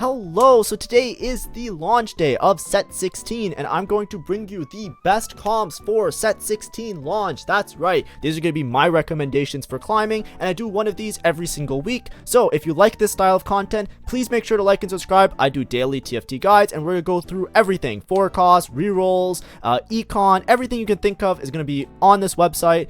Hello, so today is the launch day of set 16 and I'm going to bring you the best comps for set 16 launch. That's right, these are going to be my recommendations for climbing, and I do one of these every single week. So if you like this style of content, please make sure to like and subscribe. I do daily TFT guides and we're going to go through everything, forecast, rerolls, econ, everything you can think of is going to be on this website.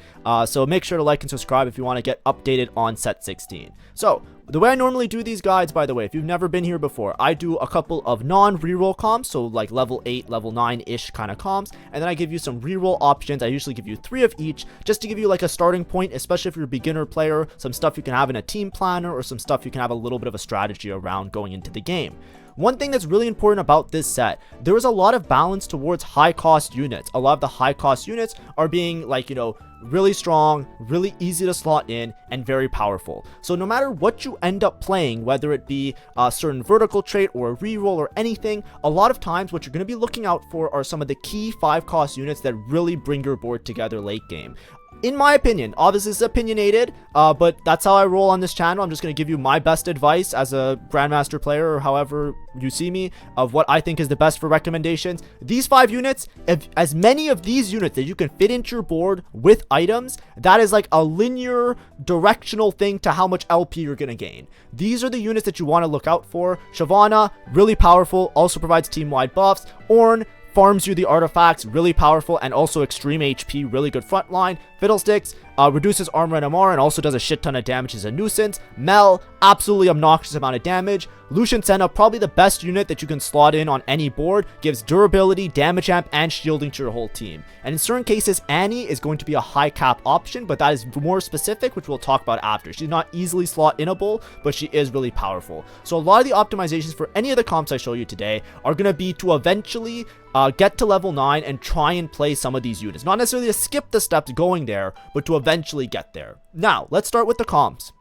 So make sure to like and subscribe if you want to get updated on set 16. So the way I normally do these guides, by the way, if you've never been here before, I do a couple of non-reroll comps, so like level 8, level 9-ish kind of comps, and then I give you some reroll options. I usually give you 3 of each, just to give you like a starting point, especially if you're a beginner player, some stuff you can have in a team planner, or some stuff you can have a little bit of a strategy around going into the game. One thing that's really important about this set, there is a lot of balance towards high cost units. A lot of the high cost units are being like, really strong, really easy to slot in, and very powerful. So no matter what you end up playing, whether it be a certain vertical trait or a reroll or anything, a lot of times what you're going to be looking out for are some of the key 5 cost units that really bring your board together late game. In my opinion, obviously it's opinionated, but that's how I roll on this channel. I'm just going to give you my best advice as a Grandmaster player, or however you see me, of what I think is the best for recommendations. These 5 units, if as many of these units that you can fit into your board with items, that is like a linear directional thing to how much LP you're going to gain. These are the units that you want to look out for. Shyvana, really powerful, also provides team-wide buffs. Ornn farms you the artifacts, really powerful, and also extreme HP, really good frontline. Fiddlesticks reduces armor and MR and also does a shit ton of damage as a nuisance. Mel, absolutely obnoxious amount of damage. Lucian Senna, probably the best unit that you can slot in on any board, gives durability, damage amp, and shielding to your whole team. And in certain cases, Annie is going to be a high cap option, but that is more specific, which we'll talk about after. She's not easily slot inable, but she is really powerful. So a lot of the optimizations for any of the comps I show you today are going to be to eventually get to level 9 and try and play some of these units. Not necessarily to skip the steps going there, but to eventually get there. Now, let's start with the comps.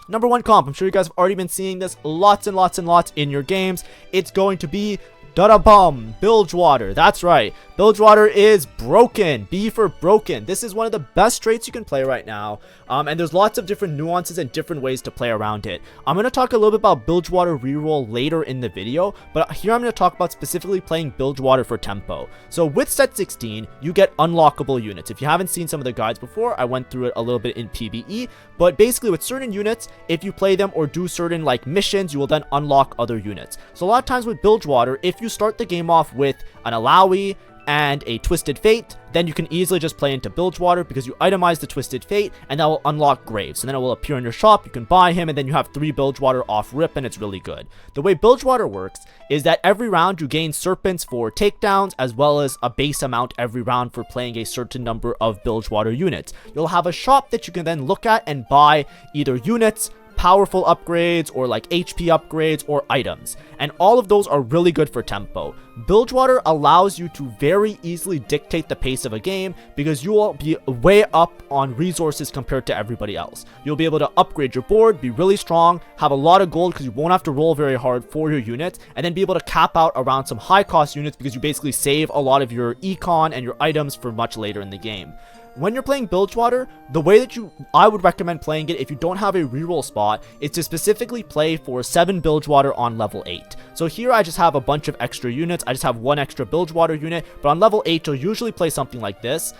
Number 1 comp, I'm sure you guys have already been seeing this lots and lots and lots in your games. It's going to be da-da-bum, Bilgewater. That's right, Bilgewater is broken. B for broken. This is one of the best traits you can play right now, and there's lots of different nuances and different ways to play around it. I'm going to talk a little bit about Bilgewater reroll later in the video, but here I'm going to talk about specifically playing Bilgewater for tempo. So with set 16, you get unlockable units. If you haven't seen some of the guides before, I went through it a little bit in PvE, but basically with certain units, if you play them or do certain like missions, you will then unlock other units. So a lot of times with Bilgewater, if you start the game off with an Alawi and a Twisted Fate, then you can easily just play into Bilgewater because you itemize the Twisted Fate and that will unlock Graves. And then it will appear in your shop, you can buy him, and then you have 3 Bilgewater off rip, and it's really good. The way Bilgewater works is that every round you gain Serpents for takedowns, as well as a base amount every round for playing a certain number of Bilgewater units. You'll have a shop that you can then look at and buy either units, powerful upgrades, or like HP upgrades, or items, and all of those are really good for tempo. Bilgewater allows you to very easily dictate the pace of a game because you will be way up on resources compared to everybody else. You'll be able to upgrade your board, be really strong, have a lot of gold because you won't have to roll very hard for your units, and then be able to cap out around some high cost units because you basically save a lot of your econ and your items for much later in the game. When you're playing Bilgewater, the way that I would recommend playing it if you don't have a reroll spot is to specifically play for 7 Bilgewater on level 8. So here I just have a bunch of extra units. I just have 1 extra Bilgewater unit, but on level 8 you'll usually play something like this.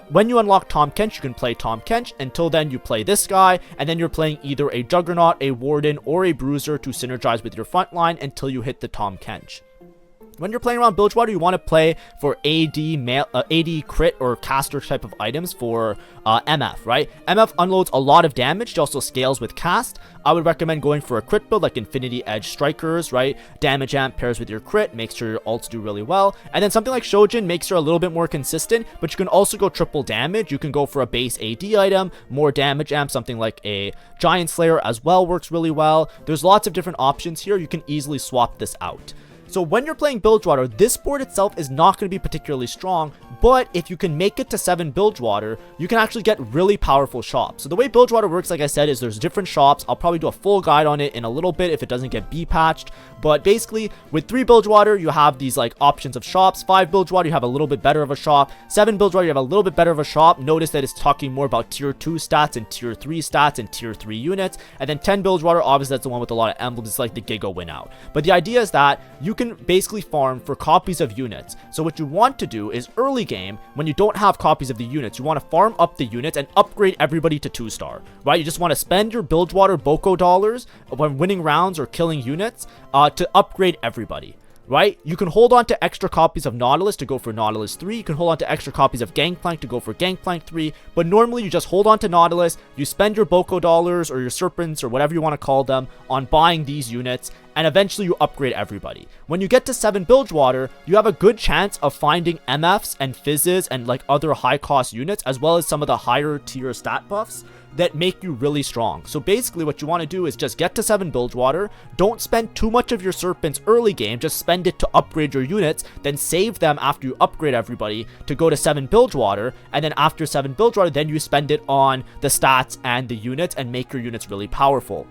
When you unlock Tahm Kench, you can play Tahm Kench. Until then you play this guy, and then you're playing either a Juggernaut, a Warden, or a Bruiser to synergize with your front line until you hit the Tahm Kench. When you're playing around Bilgewater, you want to play for AD crit or caster type of items for MF, right? MF unloads a lot of damage. She also scales with cast. I would recommend going for a crit build like Infinity Edge Strikers, right? Damage amp pairs with your crit, makes sure your ults do really well. And then something like Shojin makes her a little bit more consistent, but you can also go triple damage. You can go for a base AD item, more damage amp, something like a Giant Slayer as well works really well. There's lots of different options here. You can easily swap this out. So when you're playing Bilgewater, this board itself is not going to be particularly strong, but if you can make it to 7 Bilgewater, you can actually get really powerful shops. So the way Bilgewater works, like I said, is there's different shops. I'll probably do a full guide on it in a little bit if it doesn't get B-patched. But basically, with 3 Bilgewater, you have these like options of shops. 5 Bilgewater, you have a little bit better of a shop. 7 Bilgewater, you have a little bit better of a shop. Notice that it's talking more about tier 2 stats and tier 3 stats and tier 3 units. And then 10 Bilgewater, obviously that's the one with a lot of emblems. It's like the Giga win out. But the idea is that you can basically farm for copies of units. So what you want to do is early game, when you don't have copies of the units, you want to farm up the units and upgrade everybody to 2-star, right? You just want to spend your Bilgewater Boko dollars when winning rounds or killing units to upgrade everybody. Right? You can hold on to extra copies of Nautilus to go for Nautilus 3. You can hold on to extra copies of Gangplank to go for Gangplank 3. But normally you just hold on to Nautilus. You spend your Boko dollars or your Serpents or whatever you want to call them on buying these units. And eventually you upgrade everybody. When you get to 7 Bilgewater, you have a good chance of finding MFs and Fizzes and like other high cost units, as well as some of the higher tier stat buffs that make you really strong. So basically what you want to do is just get to 7 Bilgewater, don't spend too much of your Serpents early game, just spend it to upgrade your units, then save them after you upgrade everybody to go to 7 Bilgewater, and then after 7 Bilgewater, then you spend it on the stats and the units and make your units really powerful.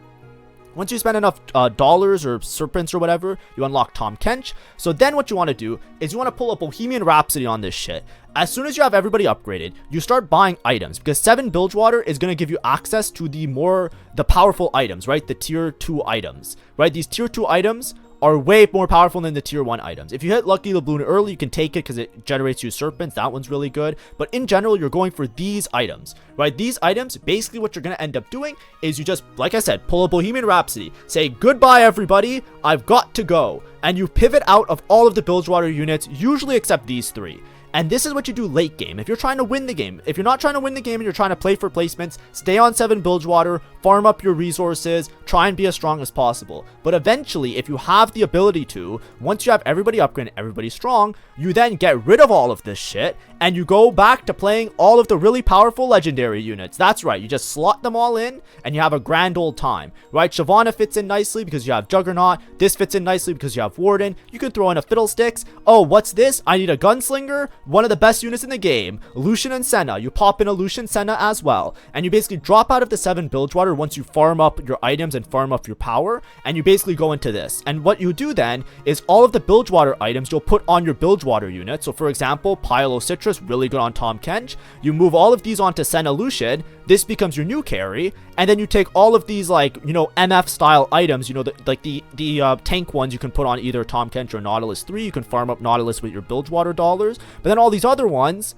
Once you spend enough dollars or Serpents or whatever, you unlock Tahm Kench. So then what you want to do is you want to pull a Bohemian Rhapsody on this shit. As soon as you have everybody upgraded, you start buying items, because 7 Bilgewater is going to give you access to the powerful items, right? The tier 2 items, right? These tier 2 items are way more powerful than the tier 1 items. If you hit Lucky Doubloon early, you can take it because it generates you Serpents. That one's really good. But in general, you're going for these items, right? These items, basically what you're going to end up doing is you just, like I said, pull a Bohemian Rhapsody, say goodbye everybody, I've got to go. And you pivot out of all of the Bilgewater units, usually except these 3. And this is what you do late game. If you're trying to win the game, if you're not trying to win the game and you're trying to play for placements, stay on 7 Bilgewater, farm up your resources, try and be as strong as possible. But eventually, if you have the ability to, once you have everybody upgraded, everybody strong, you then get rid of all of this shit and you go back to playing all of the really powerful legendary units. That's right, you just slot them all in and you have a grand old time, right? Shyvana fits in nicely because you have Juggernaut. This fits in nicely because you have Warden. You can throw in a Fiddlesticks. Oh, what's this? I need a Gunslinger. One of the best units in the game, Lucian and Senna. You pop in a Lucian Senna as well, and you basically drop out of the 7 Bilgewater once you farm up your items and farm up your power, and you basically go into this. And what you do then is all of the Bilgewater items you'll put on your Bilgewater unit. So for example, Pylo Citrus, really good on Tahm Kench. You move all of these onto Senna Lucian. This becomes your new carry, and then you take all of these, like, you know, MF style items, you know, the tank ones you can put on either Tahm Kench or Nautilus 3. You can farm up Nautilus with your Bilgewater dollars, but then all these other ones,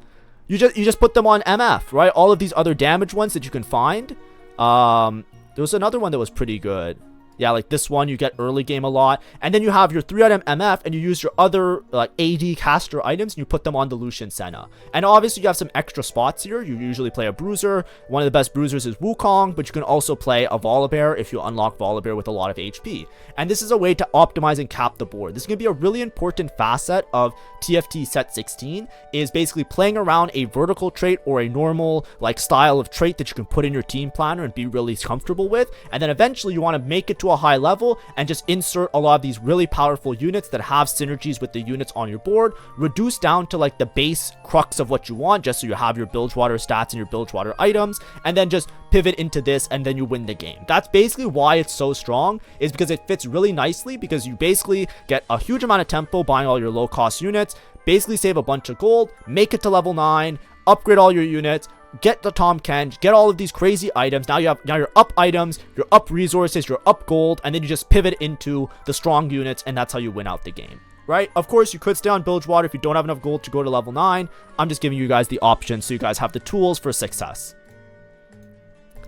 you just put them on MF, right? All of these other damage ones that you can find. There was another one that was pretty good. Yeah, like this one, you get early game a lot. And then you have your 3-item MF, and you use your other like AD caster items, and you put them on the Lucian Senna. And obviously, you have some extra spots here. You usually play a Bruiser. One of the best Bruisers is Wukong, but you can also play a Volibear if you unlock Volibear with a lot of HP. And this is a way to optimize and cap the board. This is going to be a really important facet of TFT set 16, is basically playing around a vertical trait or a normal like style of trait that you can put in your team planner and be really comfortable with. And then eventually you want to make it to a high level and just insert a lot of these really powerful units that have synergies with the units on your board, reduce down to like the base crux of what you want, just so you have your Bilgewater stats and your Bilgewater items, and then just pivot into this, and then you win the game. That's basically why it's so strong, is because it fits really nicely, because you basically get a huge amount of tempo buying all your low cost units, basically save a bunch of gold, make it to level 9, upgrade all your units, get the Tahm Kench, get all of these crazy items. Now you're up items, you're up resources, you're up gold, and then you just pivot into the strong units, and that's how you win out the game, right? Of course, you could stay on Bilgewater if you don't have enough gold to go to level 9. I'm just giving you guys the option so you guys have the tools for success.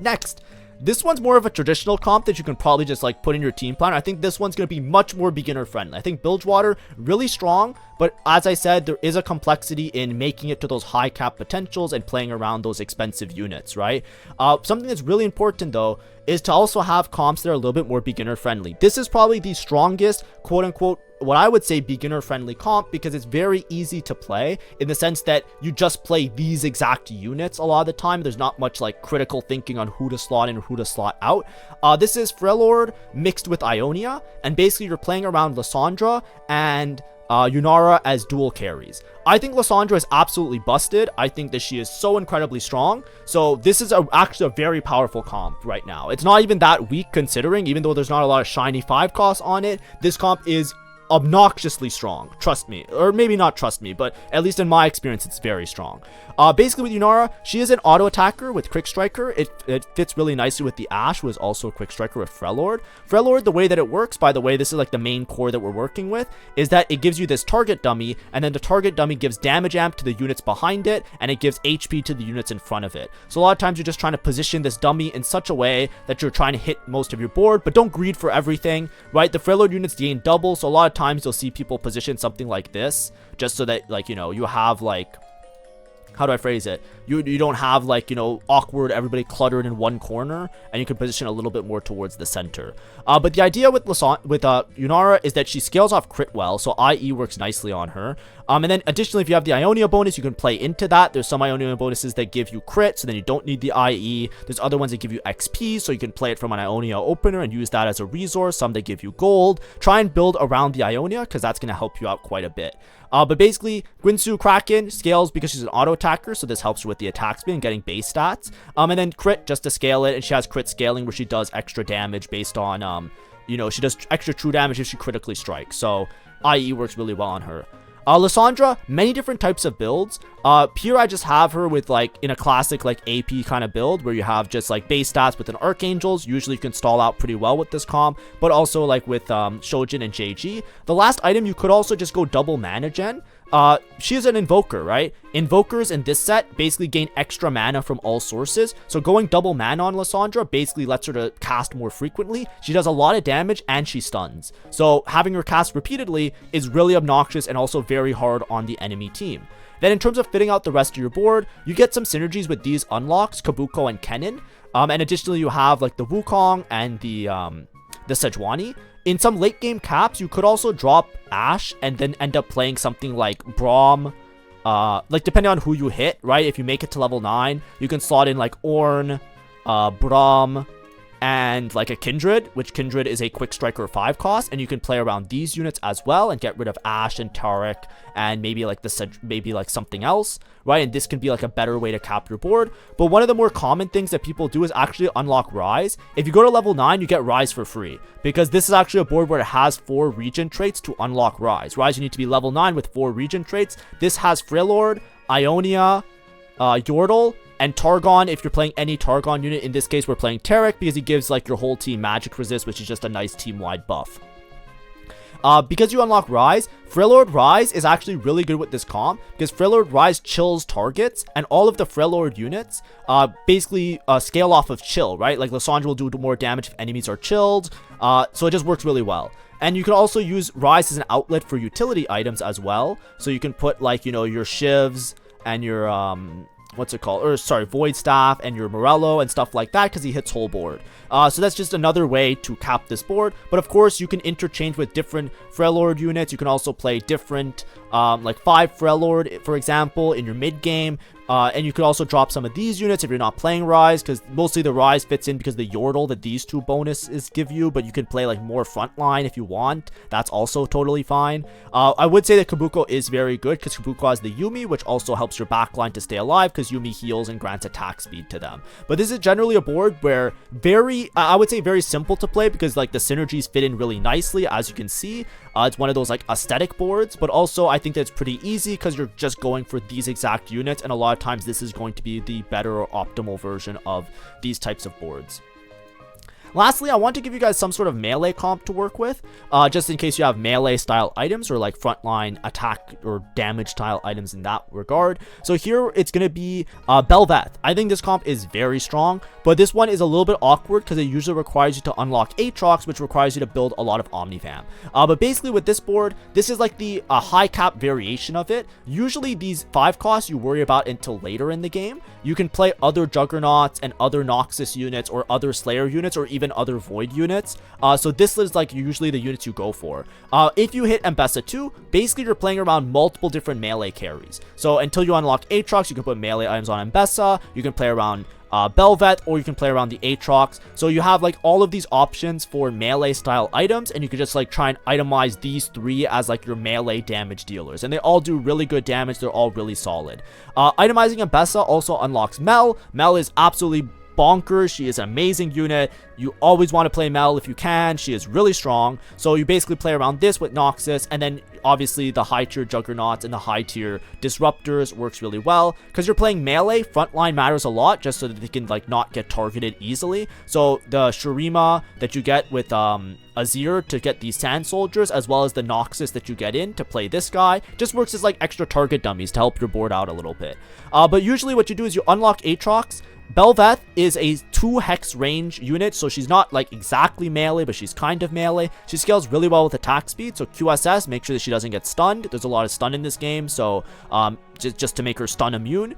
Next, this one's more of a traditional comp that you can probably just like put in your team plan. I think this one's going to be much more beginner friendly. I think Bilgewater, really strong, but as I said, there is a complexity in making it to those high cap potentials and playing around those expensive units, right? Something that's really important though is to also have comps that are a little bit more beginner friendly. This is probably the strongest, quote unquote, what I would say beginner friendly comp, because it's very easy to play in the sense that you just play these exact units a lot of the time. There's not much like critical thinking on who to slot in or who to slot out. This is Freljord mixed with Ionia, and basically you're playing around Lissandra and Yunara as dual carries. I think Lissandra is absolutely busted. I think that she is so incredibly strong. So this is actually a very powerful comp right now. It's not even that weak considering, even though there's not a lot of shiny 5 costs on it. This comp is obnoxiously strong, trust me, or maybe not trust me, but at least in my experience it's very strong. Basically with Yunara, she is an auto attacker with quick striker. It fits really nicely with the Ashe, who is also a quick striker with Freljord. Freljord, the way that it works, by the way, this is like the main core that we're working with, is that it gives you this target dummy, and then the target dummy gives damage amp to the units behind it, and it gives HP to the units in front of it. So a lot of times you're just trying to position this dummy in such a way that you're trying to hit most of your board, but don't greed for everything, right? The Freljord units gain double, so a lot of times you'll see people position something like this just so that, like, you know, you have like, how do I phrase it? You don't have like, you know, awkward everybody cluttered in one corner, and you can position a little bit more towards the center. But the idea with Yunara is that she scales off crit well, so IE works nicely on her. And then additionally, if you have the Ionia bonus, you can play into that. There's some Ionia bonuses that give you crit, so then you don't need the IE. There's other ones that give you XP, so you can play it from an Ionia opener and use that as a resource. Some that give you gold. Try and build around the Ionia, because that's going to help you out quite a bit. But basically, Gwynsu Kraken scales because she's an auto attacker, so this helps her with the attack speed and getting base stats. And then crit just to scale it, and she has crit scaling where she does extra damage based on, you know, she does extra true damage if she critically strikes. So IE works really well on her. Lissandra, many different types of builds. Here I just have her with like in a classic like AP kind of build where you have just like base stats with an Archangels. Usually you can stall out pretty well with this comp, but also like with Shojin and JG. The last item, you could also just go double mana gen. She is an invoker, right? Invokers in this set basically gain extra mana from all sources. So going double mana on Lissandra basically lets her to cast more frequently. She does a lot of damage and she stuns. So having her cast repeatedly is really obnoxious and also very hard on the enemy team. Then in terms of fitting out the rest of your board, you get some synergies with these unlocks, Kabuko and Kennen. And additionally, you have like the Wukong and the Sejuani. In some late game caps, you could also drop Ashe and then end up playing something like Braum. Like depending on who you hit, right? If you make it to level 9, you can slot in like Ornn, Braum, and like a Kindred, which Kindred is a quick striker 5 cost, and you can play around these units as well and get rid of Ashe and Taric and maybe like maybe like something else, right? And this can be like a better way to cap your board. But one of the more common things that people do is actually unlock Rise. If you go to level 9, you get Rise for free, because this is actually a board where it has 4 region traits to unlock Rise. Rise, you need to be level 9 with 4 region traits. This has Freljord, Ionia, Yordle, and Targon if you're playing any Targon unit. In this case, we're playing Taric because he gives like your whole team magic resist, which is just a nice team-wide buff. Because you unlock Rise, Freljord Rise is actually really good with this comp, because Freljord Rise chills targets, and all of the Freljord units basically scale off of chill, right? Like Lissandra will do more damage if enemies are chilled, so it just works really well. And you can also use Rise as an outlet for utility items as well, so you can put like, you know, your Shivs and your what's it called? Or sorry, Void Staff and your Morello and stuff like that, because he hits whole board. So that's just another way to cap this board. But of course, you can interchange with different Freljord units. You can also play different, like 5 Freljord, for example, in your mid game. And you could also drop some of these units if you're not playing Rise, because mostly the Rise fits in because the Yordle that these 2 bonuses give you, but you can play like more frontline if you want. That's also totally fine. I would say that Kabuko is very good because Kabuko has the Yuumi, which also helps your backline to stay alive because Yuumi heals and grants attack speed to them. But this is generally a board where I would say very simple to play, because like the synergies fit in really nicely, as you can see. It's one of those like aesthetic boards, but also I think that it's pretty easy because you're just going for these exact units, and a lot of times this is going to be the better or optimal version of these types of boards. Lastly, I want to give you guys some sort of melee comp to work with, just in case you have melee style items or like frontline attack or damage style items in that regard. So here it's going to be Bel'veth. I think this comp is very strong, but this one is a little bit awkward because it usually requires you to unlock Atrox, which requires you to build a lot of Omnifam. But basically with this board, this is like the high cap variation of it. Usually these 5 costs you worry about until later in the game. You can play other Juggernauts and other Noxus units or other Slayer units or even other Void units. So this is like usually the units you go for. If you hit Mbessa 2, basically you're playing around multiple different melee carries. So until you unlock Atrox, you can put melee items on Mbessa, you can play around Bel'veth, or you can play around the Atrox. So you have like all of these options for melee style items, and you can just like try and itemize these 3 as like your melee damage dealers, and they all do really good damage. They're all really solid. Itemizing Mbessa also unlocks Mel. Mel is absolutely bonkers. She is an amazing unit. You always want to play Mel if you can. She is really strong. So you basically play around this with Noxus, and then obviously the high tier Juggernauts and the high tier Disruptors works really well because you're playing melee. Frontline matters a lot just so that they can like not get targeted easily. So the Shurima that you get with Azir to get these Sand Soldiers, as well as the Noxus that you get in to play this guy, just works as like extra target dummies to help your board out a little bit. But usually what you do is you unlock Atrox. Bel'veth is a 2 hex range unit, so she's not like exactly melee, but she's kind of melee. She scales really well with attack speed, so QSS, make sure that she doesn't get stunned. There's a lot of stun in this game, so just to make her stun immune.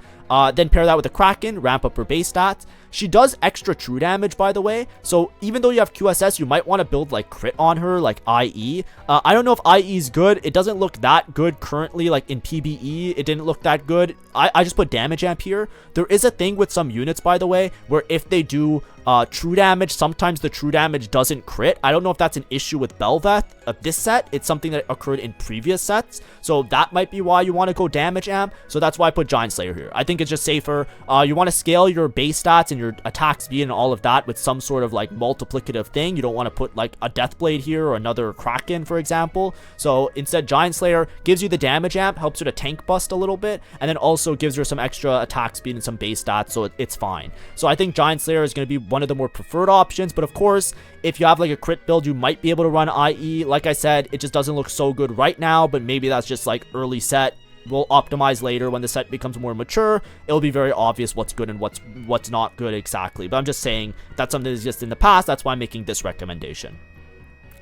Then pair that with a Kraken, ramp up her base stats. She does extra true damage, by the way, so even though you have QSS, you might want to build like crit on her, like IE. I don't know if IE is good. It doesn't look that good currently, like in PBE, it didn't look that good. I just put damage amp here. There is a thing with some units, by the way, where if they do true damage, sometimes the true damage doesn't crit. I don't know if that's an issue with Bel'veth of this set. It's something that occurred in previous sets, so that might be why you want to go damage amp. So that's why I put Giant Slayer here. I think it's just safer. You want to scale your base stats and your attack speed and all of that with some sort of like multiplicative thing. You don't want to put like a Deathblade here or another Kraken, for example. So instead, Giant Slayer gives you the damage amp, helps her to tank bust a little bit, and then also gives her some extra attack speed and some base stats, so it's fine. So I think Giant Slayer is going to be one of the more preferred options, but of course, if you have like a crit build, you might be able to run IE. Like I said, it just doesn't look so good right now, but maybe that's just like early set. We'll optimize later when the set becomes more mature. It'll be very obvious what's good and what's not good exactly, but I'm just saying that's something that's just in the past. That's why I'm making this recommendation.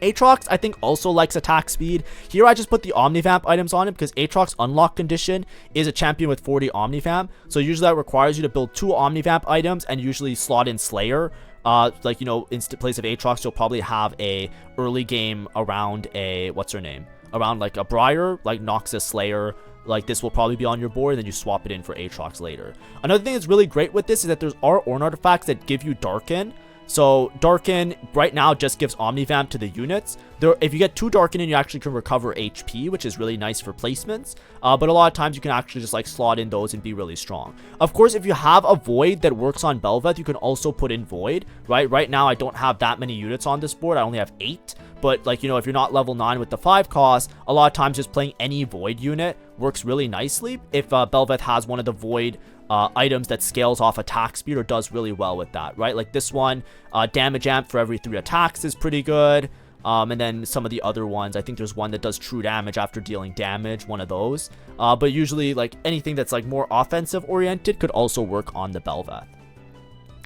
Atrox, I think, also likes attack speed. Here, I just put the Omnivamp items on it because Atrox unlock condition is a champion with 40 Omnivamp. So usually that requires you to build 2 Omnivamp items and usually slot in Slayer. Like, you know, in place of Atrox, you'll probably have a early game around a, what's her name? Around like a Briar, like Noxus Slayer. Like this will probably be on your board, and then you swap it in for Atrox later. Another thing that's really great with this is that there's Ornn artifacts that give you Darken. So Darken right now just gives Omnivamp to the units. If you get 2 Darken in, you actually can recover HP, which is really nice for placements. But a lot of times you can actually just like slot in those and be really strong. Of course, if you have a Void that works on Bel'veth, you can also put in Void, right? Right now, I don't have that many units on this board. I only have 8. But like, you know, if you're not level 9 with the 5 cost, a lot of times just playing any Void unit works really nicely. If Bel'veth has one of the Void items that scales off attack speed or does really well with that, right? Like this one, damage amp for every 3 attacks is pretty good. And then some of the other ones, I think there's one that does true damage after dealing damage, one of those. But usually like anything that's like more offensive oriented could also work on the Bel'veth.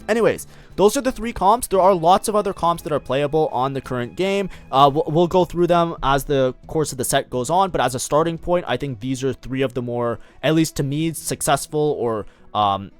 Anyways, those are the 3 comps. There are lots of other comps that are playable on the current game. We'll go through them as the course of the set goes on, but as a starting point, I think these are 3 of the more, at least to me, successful or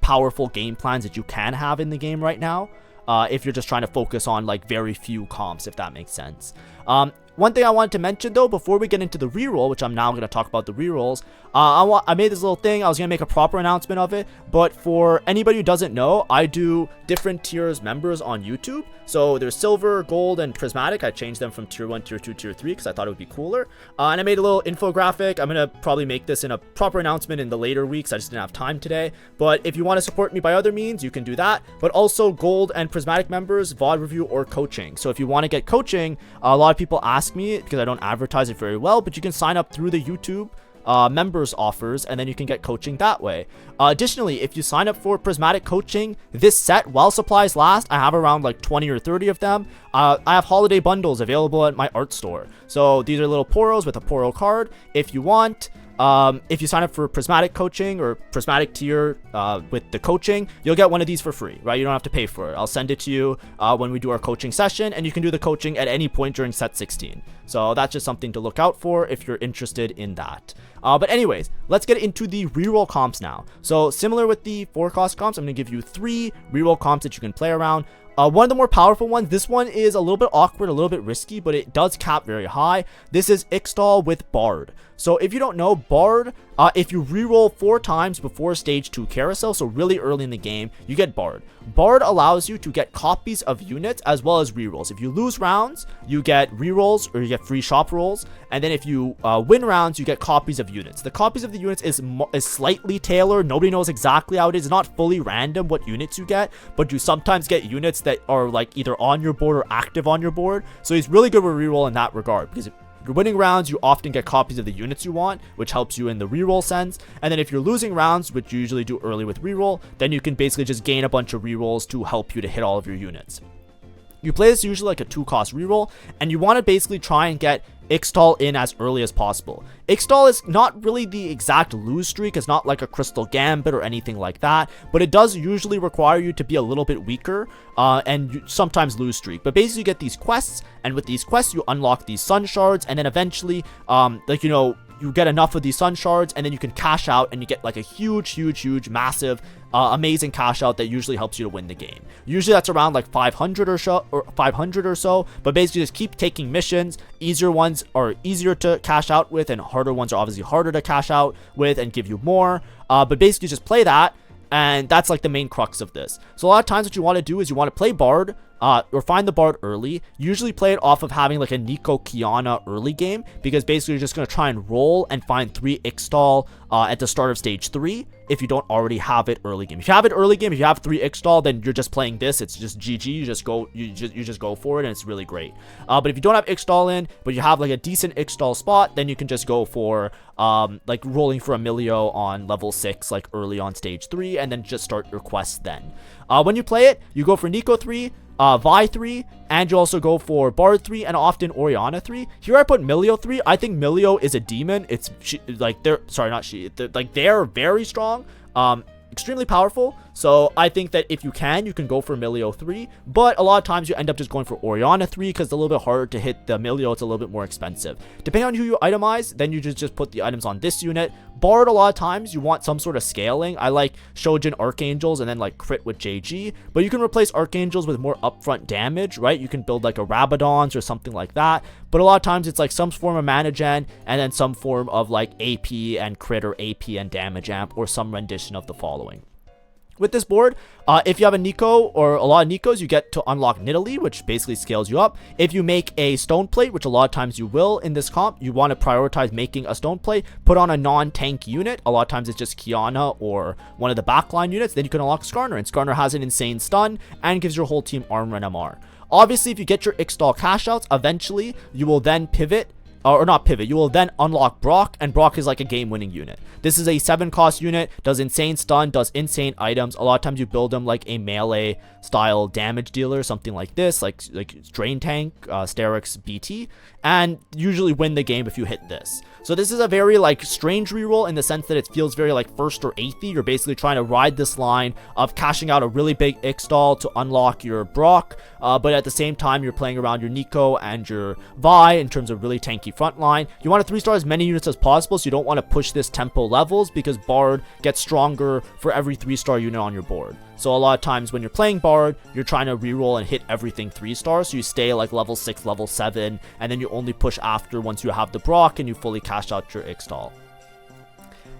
powerful game plans that you can have in the game right now. If you're just trying to focus on like very few comps, if that makes sense. One thing I wanted to mention though, before we get into the reroll, which I'm now going to talk about the rerolls, I made this little thing. I was going to make a proper announcement of it, but for anybody who doesn't know, I do different tiers members on YouTube. So there's silver, gold, and prismatic. I changed them from tier 1, tier 2, tier 3 because I thought it would be cooler. And I made a little infographic. I'm going to probably make this in a proper announcement in the later weeks. I just didn't have time today. But if you want to support me by other means, you can do that. But also gold and prismatic members, VOD review, or coaching. So if you want to get coaching, a lot of people ask me because I don't advertise it very well, but you can sign up through the YouTube members offers, and then you can get coaching that way. Additionally, if you sign up for prismatic coaching this set while supplies last, I have around like 20 or 30 of them. I have holiday bundles available at my art store. So these are little poros with a poro card if you want. If you sign up for prismatic coaching or prismatic tier with the coaching, you'll get one of these for free, right? You don't have to pay for it. I'll send it to you when we do our coaching session, and you can do the coaching at any point during set 16. So that's just something to look out for if you're interested in that. But anyways, let's get into the reroll comps now. So similar with the 4-cost comps, I'm going to give you 3 reroll comps that you can play around. One of the more powerful ones, this one is a little bit awkward, a little bit risky, but it does cap very high. This is Ixtal with Bard. So if you don't know, Bard, if you reroll 4 times before stage 2 carousel, so really early in the game, you get Bard. Bard allows you to get copies of units as well as rerolls. If you lose rounds, you get rerolls or you get free shop rolls. And then if you win rounds, you get copies of units. The copies of the units is slightly tailored. Nobody knows exactly how it is. It's not fully random what units you get, but you sometimes get units that are like either on your board or active on your board. So he's really good with reroll in that regard, because if you're winning rounds, you often get copies of the units you want, which helps you in the reroll sense. And then if you're losing rounds, which you usually do early with reroll, then you can basically just gain a bunch of rerolls to help you to hit all of your units. You play this usually like a 2-cost reroll, and you want to basically try and get Ixtal in as early as possible. Ixtal is not really the exact lose streak. It's not like a Crystal Gambit or anything like that, but it does usually require you to be a little bit weaker and you sometimes lose streak. But basically you get these quests, and with these quests you unlock these sun shards, and then eventually you get enough of these sun shards, and then you can cash out, and you get like a huge massive amazing cash out that usually helps you to win the game. Usually that's around like 500 or so, but basically just keep taking missions. Easier ones are easier to cash out with, and harder ones are obviously harder to cash out with and give you more, but basically just play that, and that's like the main crux of this. So a lot of times what you want to do is you want to play Bard, or find the Bard early. Usually play it off of having like a Nico Kiana early game, because basically you're just going to try and roll and find 3 Ixtal at the start of stage 3 if you don't already have it early game. If you have it early game, if you have 3 Ixtal, then you're just playing this. It's just GG. You just go for it, and it's really great. But if you don't have Ixtal in, but you have like a decent Ixtal spot, then you can just go for like rolling for Emilio on level 6 like early on stage 3, and then just start your quests then. When you play it, you go for Nico 3, Vi 3, and you also go for Bard 3, and often Oriana 3. Here I put Milio 3. I think Milio is a demon. They're very strong, extremely powerful. So I think that if you can go for Milio 3, but a lot of times you end up just going for Oriana 3 because it's a little bit harder to hit the Milio. It's a little bit more expensive. Depending on who you itemize, then you just put the items on this unit. Bard, a lot of times you want some sort of scaling. I like Shojin Archangels and then like crit with JG, but you can replace Archangels with more upfront damage, right? You can build like a Rabadons or something like that, but a lot of times it's like some form of mana gen and then some form of like AP and crit or AP and damage amp, or some rendition of the following. With this board, if you have a Nico or a lot of Nikos, you get to unlock Nidalee, which basically scales you up. If you make a stone plate, which a lot of times you will in this comp, you want to prioritize making a stone plate, put on a non-tank unit. A lot of times it's just Kiana or one of the backline units. Then you can unlock Skarner, and Skarner has an insane stun and gives your whole team armor and MR. Obviously, if you get your Ixtal cash outs, eventually you will then pivot. Or not pivot, you will then unlock Brock, and Brock is like a game-winning unit. This is a 7-cost unit, does insane stun, does insane items. A lot of times you build them like a melee style damage dealer, something like this, like Drain Tank, Sterix, BT, and usually win the game if you hit this. So this is a very like strange reroll in the sense that it feels very like first or 8th. You're basically trying to ride this line of cashing out a really big Ixtal to unlock your Brock, but at the same time you're playing around your Nico and your Vi in terms of really tanky front line. You want to 3-star as many units as possible, so you don't want to push this tempo levels, because Bard gets stronger for every 3-star unit on your board. So a lot of times when you're playing Bard, you're trying to reroll and hit everything 3-star, so you stay like level 6, level 7, and then you only push after once you have the Brock and you fully cash out your Ixtal.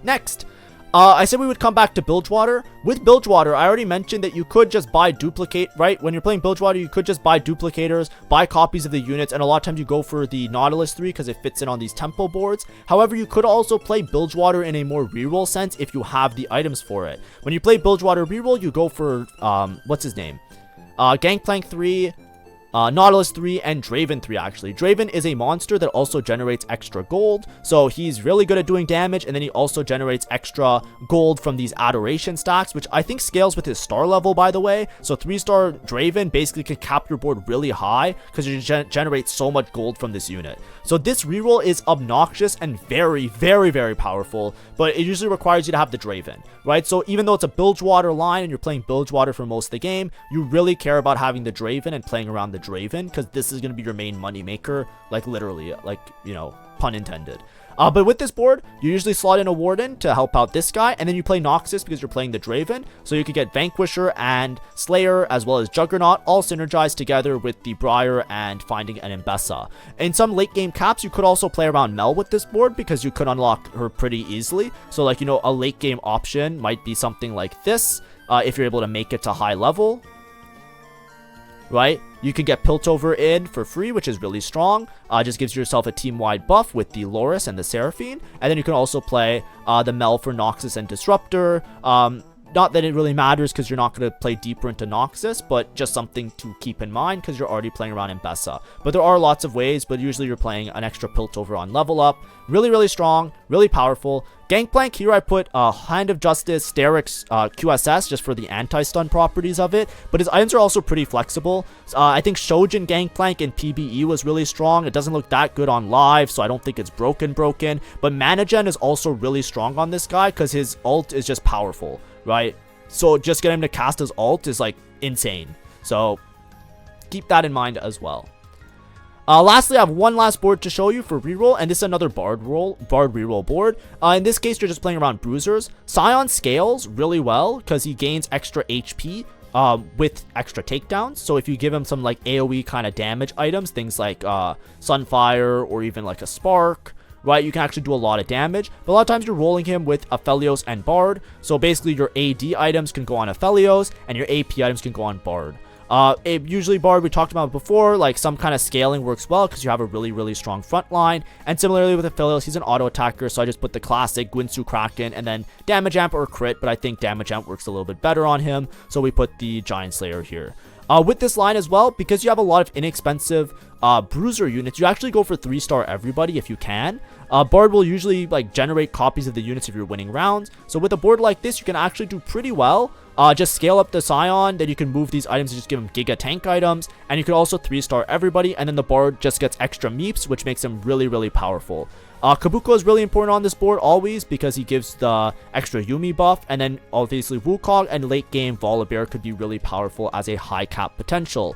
Next, I said we would come back to Bilgewater. With Bilgewater, I already mentioned that you could just buy duplicate, right? When you're playing Bilgewater, you could just buy duplicators, buy copies of the units, and a lot of times you go for the Nautilus 3 because it fits in on these tempo boards. However, you could also play Bilgewater in a more reroll sense if you have the items for it. When you play Bilgewater reroll, you go for, what's his name? Gangplank 3, Nautilus 3, and Draven 3 actually. Draven is a monster that also generates extra gold, so he's really good at doing damage, and then he also generates extra gold from these adoration stacks, which I think scales with his star level, by the way. So 3-star Draven basically can cap your board really high because you generate so much gold from this unit. So this reroll is obnoxious and very, very, very powerful, but it usually requires you to have the Draven, right? So even though it's a Bilgewater line and you're playing Bilgewater for most of the game, you really care about having the Draven and playing around the Draven, because this is going to be your main money maker, like literally, like, you know, pun intended. But with this board, you usually slot in a Warden to help out this guy, and then you play Noxus because you're playing the Draven, so you could get Vanquisher and Slayer as well as Juggernaut all synergized together with the Briar and finding an Mbessa. In some late game caps, you could also play around Mel with this board because you could unlock her pretty easily. So like, you know, a late game option might be something like this, if you're able to make it to high level. Right, you can get Piltover in for free, which is really strong. Just gives yourself a team-wide buff with the Loris and the Seraphine, and then you can also play the Mel for Noxus and Disruptor. Not that it really matters because you're not going to play deeper into Noxus, but just something to keep in mind because you're already playing around in Mbessa. But there are lots of ways, but usually you're playing an extra Piltover on level up. Really, really strong, really powerful. Gangplank here, I put Hand of Justice, Sterix, QSS just for the anti-stun properties of it, but his items are also pretty flexible. I think Shojin Gangplank in PBE was really strong. It doesn't look that good on live, so I don't think it's broken, but Mana Gen is also really strong on this guy because his ult is just powerful, right? So just getting him to cast his ult is like insane, so keep that in mind as well. Lastly, I have one last board to show you for reroll, and this is another Bard reroll board. In this case, you're just playing around Bruisers. Scion scales really well because he gains extra HP with extra takedowns. So if you give him some like AoE kind of damage items, things like Sunfire or even like a Spark, right, you can actually do a lot of damage. But a lot of times you're rolling him with Aphelios and Bard. So basically your AD items can go on Aphelios and your AP items can go on Bard. Usually Bard, we talked about before, like some kind of scaling works well because you have a really, really strong front line. And similarly with Aphelios, he's an auto attacker, so I just put the classic Gwinsu Kraken and then damage amp or crit, but I think damage amp works a little bit better on him, so we put the Giant Slayer here. With this line as well, because you have a lot of inexpensive Bruiser units, you actually go for 3-star everybody if you can. Bard will usually like generate copies of the units if you're winning rounds, so with a board like this, you can actually do pretty well. Just scale up the Scion, then you can move these items and just give him Giga Tank items, and you can also 3-star everybody, and then the Bard just gets extra meeps, which makes him really, really powerful. Kabuko is really important on this board always because he gives the extra Yuumi buff, and then obviously Wukong and late game Volibear could be really powerful as a high cap potential.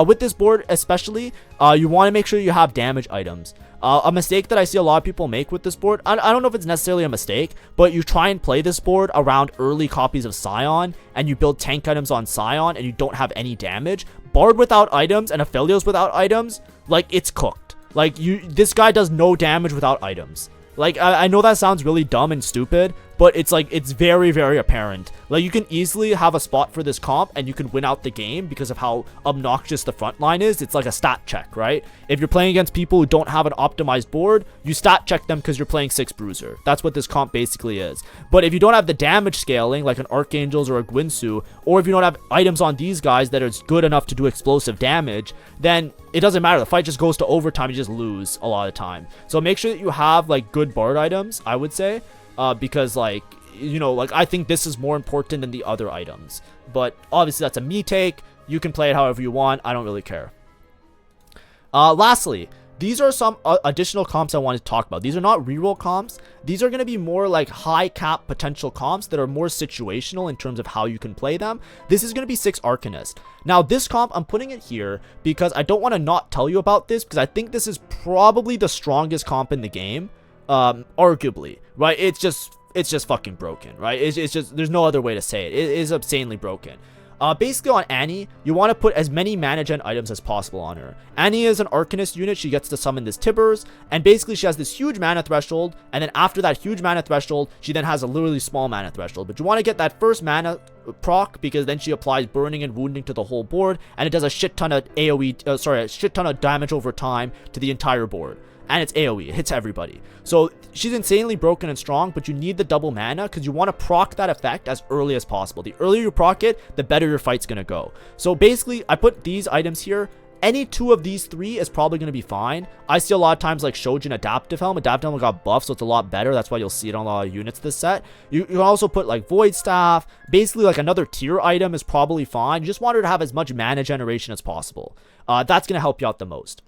With this board especially, you want to make sure you have damage items. A mistake that I see a lot of people make with this board, I don't know if it's necessarily a mistake, but you try and play this board around early copies of Scion, and you build tank items on Scion, and you don't have any damage. Bard without items and Aphelios without items, like, it's cooked. Like, this guy does no damage without items. Like, I know that sounds really dumb and stupid, but it's like, it's very, very apparent. Like, you can easily have a spot for this comp and you can win out the game because of how obnoxious the front line is. It's like a stat check, right? If you're playing against people who don't have an optimized board, you stat check them because you're playing 6 Bruiser. That's what this comp basically is. But if you don't have the damage scaling, like an Archangels or a Gwinsu, or if you don't have items on these guys that are good enough to do explosive damage, then it doesn't matter. The fight just goes to overtime. You just lose a lot of time. So make sure that you have like good Bard items, I would say. Because like, you know, like I think this is more important than the other items, but obviously that's a me take. You can play it however you want. I don't really care. Lastly, these are some additional comps I wanted to talk about. These are not reroll comps. These are going to be more like high cap potential comps that are more situational in terms of how you can play them. This is going to be 6 Arcanist. Now this comp, I'm putting it here because I don't want to not tell you about this because I think this is probably the strongest comp in the game. Arguably, right? It's just fucking broken, right? It's just, there's no other way to say it. It is insanely broken. Basically on Annie, you want to put as many mana gen items as possible on her. Annie is an Arcanist unit. She gets to summon this Tibbers, and basically she has this huge mana threshold, and then after that huge mana threshold, she then has a literally small mana threshold. But you want to get that first mana proc because then she applies burning and wounding to the whole board, and it does a shit ton of a shit ton of damage over time to the entire board. And it's AoE, it hits everybody. So she's insanely broken and strong, but you need the double mana because you want to proc that effect as early as possible. The earlier you proc it, the better your fight's gonna go. So basically, I put these items here any two of these three is probably going to be fine. I see a lot of times like Shojin Adaptive Helm. Adaptive Helm got buffed, so it's a lot better. That's why you'll see it on a lot of units this set. You can also put like Void Staff. Basically, like another tier item is probably fine. You just want her to have as much mana generation as possible. That's going to help you out the most.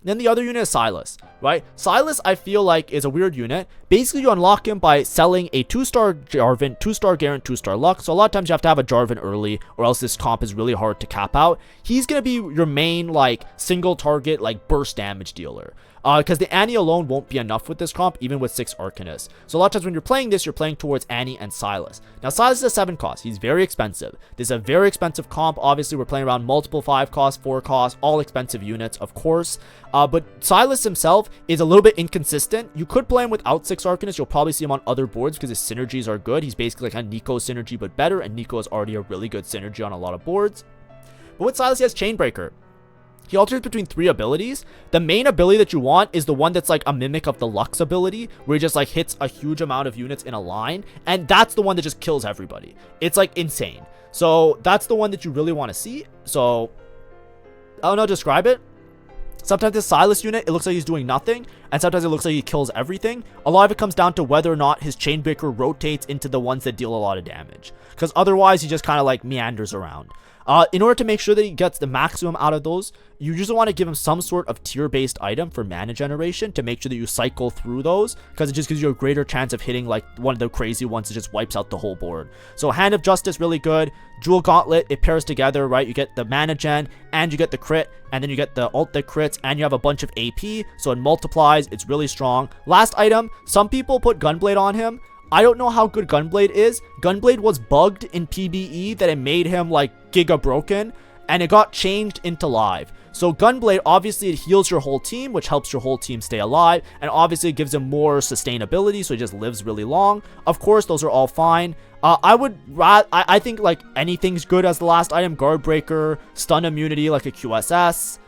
Then the other unit is Silas, right? Silas, I feel like, is a weird unit. Basically, you unlock him by selling a 2-star Jarvan, 2-star Garen, 2-star Luck. So a lot of times you have to have a Jarvan early, or else this comp is really hard to cap out. He's going to be your main, like, single target, like, burst damage dealer. Because the Annie alone won't be enough with this comp, even with 6 Arcanists. So a lot of times when you're playing this, you're playing towards Annie and Silas. Now, Silas is a 7 cost. He's very expensive. This is a very expensive comp. Obviously, we're playing around multiple 5 costs, 4 costs, all expensive units, of course. But Silas himself is a little bit inconsistent. You could play him without 6 Arcanists. You'll probably see him on other boards because his synergies are good. He's basically like a Nico synergy, but better. And Nico is already a really good synergy on a lot of boards. But with Silas, he has Chainbreaker. He alternates between 3 abilities. The main ability that you want is the one that's like a mimic of the Lux ability, where he just like hits a huge amount of units in a line, and that's the one that just kills everybody. It's like insane. So that's the one that you really want to see. So I don't know how to describe it. Sometimes this Silas unit, it looks like he's doing nothing, and sometimes it looks like he kills everything. A lot of it comes down to whether or not his Chainbreaker rotates into the ones that deal a lot of damage, because otherwise he just kind of like meanders around. In order to make sure that he gets the maximum out of those, you usually want to give him some sort of tier-based item for mana generation to make sure that you cycle through those, because it just gives you a greater chance of hitting like one of the crazy ones that just wipes out the whole board. So Hand of Justice, really good. Jewel Gauntlet, it pairs together, right? You get the mana gen, and you get the crit, and then you get the ult that crits, and you have a bunch of AP, so it multiplies. It's really strong. Last item, some people put Gunblade on him. I don't know how good Gunblade is. Gunblade was bugged in PBE that it made him like giga broken, and it got changed into live. So Gunblade, obviously it heals your whole team, which helps your whole team stay alive, and obviously it gives him more sustainability, so he just lives really long. Of course, those are all fine. I think like anything's good as the last item. Guard Breaker, stun immunity like a QSS,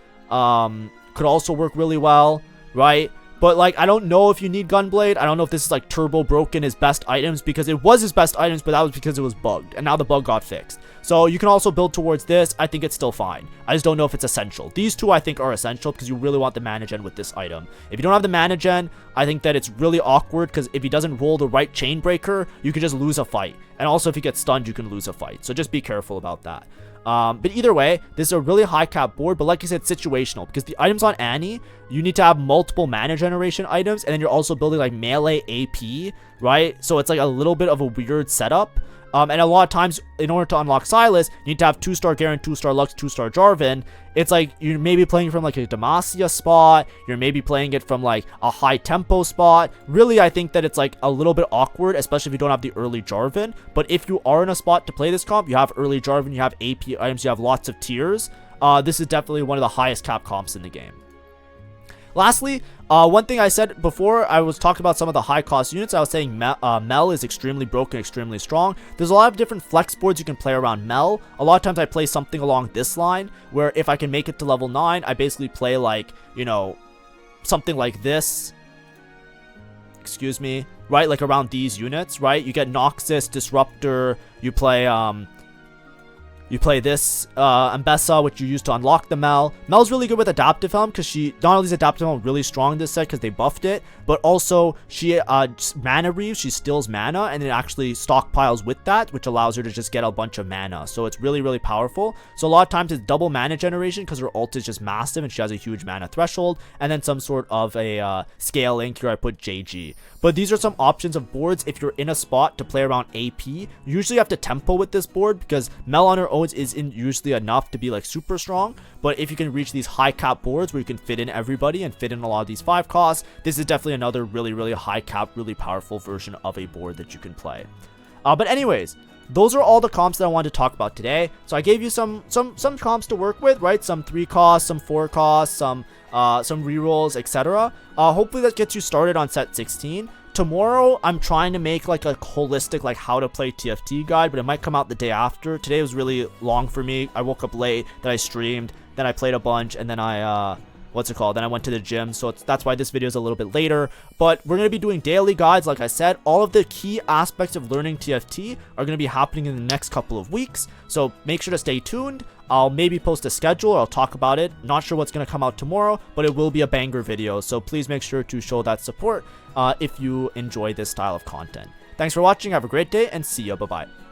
could also work really well, right? But like, I don't know if you need Gunblade. I don't know if this is like turbo broken his best items, because it was his best items, but that was because it was bugged, and now the bug got fixed. So you can also build towards this. I think it's still fine. I just don't know if it's essential. These two I think are essential because you really want the mana gen with this item. If you don't have the mana gen, I think that it's really awkward, because if he doesn't roll the right Chainbreaker, you could just lose a fight. And also if he gets stunned, you can lose a fight. So just be careful about that. But either way, this is a really high cap board, but like I said, situational, because the items on Annie, you need to have multiple mana generation items, and then you're also building like melee AP, right? So it's like a little bit of a weird setup. And a lot of times, in order to unlock Silas, you need to have 2-star Garen, 2-star Lux, 2-star Jarvan. It's like you're maybe playing from like a Demacia spot. You're maybe playing it from like a high tempo spot. Really, I think that it's like a little bit awkward, especially if you don't have the early Jarvan. But if you are in a spot to play this comp, you have early Jarvan, you have AP items, you have lots of tiers. This is definitely one of the highest cap comps in the game. Lastly, one thing I said before, I was talking about some of the high cost units. I was saying Mel is extremely broken, extremely strong. There's a lot of different flex boards you can play around Mel. A lot of times I play something along this line, where if I can make it to level 9, I basically play like, you know, something like this. Excuse me, right? Like around these units, right? You get Noxus, Disruptor, you play this Ambessa, which you use to unlock the Mel. Mel's really good with Adaptive Helm, because she, not only is Adaptive Helm really strong in this set because they buffed it, but also she mana reaves, she steals mana, and it actually stockpiles with that, which allows her to just get a bunch of mana. So it's really, really powerful. So a lot of times it's double mana generation, because her ult is just massive and she has a huge mana threshold, and then some sort of a scale link. Here I put JG. But these are some options of boards if you're in a spot to play around AP. You usually have to tempo with this board, because Mel on her own isn't usually enough to be like super strong. But if you can reach these high cap boards where you can fit in everybody and fit in a lot of these 5 costs, this is definitely another really, really high cap, really powerful version of a board that you can play. But anyways, those are all the comps that I wanted to talk about today. So I gave you some comps to work with, right? Some 3 costs, some 4 costs, some rerolls, etc. Hopefully that gets you started on set 16. Tomorrow, I'm trying to make like a holistic like how to play TFT guide, but it might come out the day after. Today was really long for me. I woke up late, then I streamed, then I played a bunch, and then I then I went to the gym, so that's why this video is a little bit later. But we're going to be doing daily guides. Like I said, all of the key aspects of learning TFT are going to be happening in the next couple of weeks, so make sure to stay tuned. I'll maybe post a schedule, or I'll talk about it. Not sure what's going to come out tomorrow, but it will be a banger video, so please make sure to show that support if you enjoy this style of content. Thanks for watching, have a great day, and see ya, bye bye.